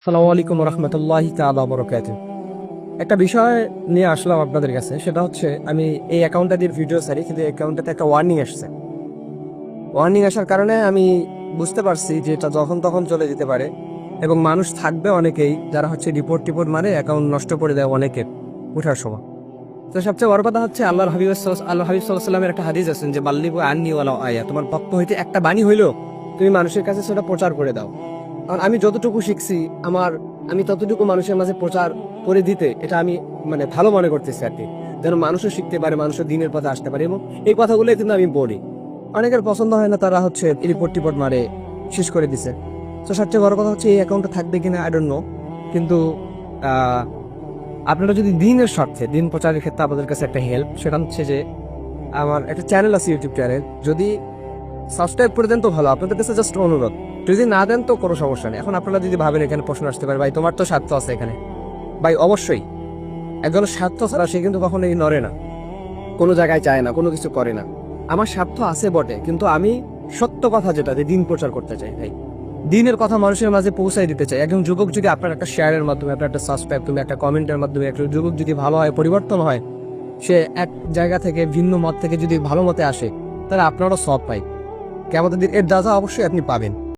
আসসালামু আলাইকুম রহমতুল্লাহি তাআলা ওয়া বারাকাতুহু। একটা বিষয় নিয়ে আসলাম আপনাদের কাছে, সেটা হচ্ছে আমি এই অ্যাকাউন্টটা দিয়ে ভিডিও ছাড়ি, কিন্তু এই অ্যাকাউন্টটাতে একটা ওয়ার্নিং আসছে। ওয়ার্নিং আসার কারণে আমি বুঝতে পারছি যে এটা যখন তখন চলে যেতে পারে, এবং মানুষ থাকবে অনেকেই যারা হচ্ছে রিপোর্ট টিপোর্ট মারে অ্যাকাউন্ট নষ্ট করে দেয় অনেকের ওঠার সময়। তো সবচেয়ে বড় কথা হচ্ছে আল্লাহ হাবিব সাল্লাল্লাহু সাল্লামের একটা হাদিস আছেন যে বাল্লিগু আন্নি ওয়ালাউ আয়া, তোমার পক্ষ হইতে একটা বাণী হইলেও তুমি মানুষের কাছে সেটা প্রচার করে দাও। কারণ আমি যতটুকু শিখছি, আমি ততটুকু মানুষের মাঝে প্রচার করে দিতে এটা আমি ভালো মনে করতেছি আর কি, যেন মানুষও শিখতে পারে, মানুষও দিনের পথে আসতে পারে। এবং এই কথাগুলোই কিন্তু আমি বলি, অনেকের পছন্দ হয় না, তারা হচ্ছে রিপোর্ট টিপোর্ট মারে শেষ করে দিছে। তো সবচেয়ে বড় কথা হচ্ছে এই অ্যাকাউন্টটা থাকবে কিনা আই ডোন্ট নো, কিন্তু আহ, আপনারা যদি দিনের স্বার্থে, দিন প্রচারের ক্ষেত্রে আপনাদের কাছে একটা হেল্প, সেটা হচ্ছে যে আমার একটা চ্যানেল আছে, ইউটিউব চ্যানেল, যদি সাবস্ক্রাইব করে দেন তো ভালো। আপনাদের কাছে জাস্ট অনুরোধ, যদি না দেন তো কোনো সমস্যা নেই। এখন আপনারা যদি ভাবেন এখানে প্রশ্ন আসতে পারে, ভাই তোমার তো স্বার্থ আছে এখানে, ভাই অবশ্যই একজনের স্বার্থ ছাড়া সে কিন্তু কখনোই নড়ে না, কোনো জায়গায় যায় না, কোনো কিছু করে না। আমার স্বার্থ আছে বটে, কিন্তু আমি সত্য কথা যেটা, যে দিন প্রচার করতে চাই ভাই, দিনের কথা মানুষের মাঝে পৌঁছাই দিতে চাই। একজন যুবক যদি আপনার একটা শেয়ারের মাধ্যমে, আপনার একটা সাবস্ক্রাইব, তুমি একটা কমেন্টের মাধ্যমে একজন যুবক যদি ভালো হয়, পরিবর্তন হয়, সে এক জায়গা থেকে ভিন্ন মত থেকে যদি ভালো মতে আসে, তাহলে আপনারও সব পাই, কেমন দিন এর দাজা অবশ্যই আপনি পাবেন।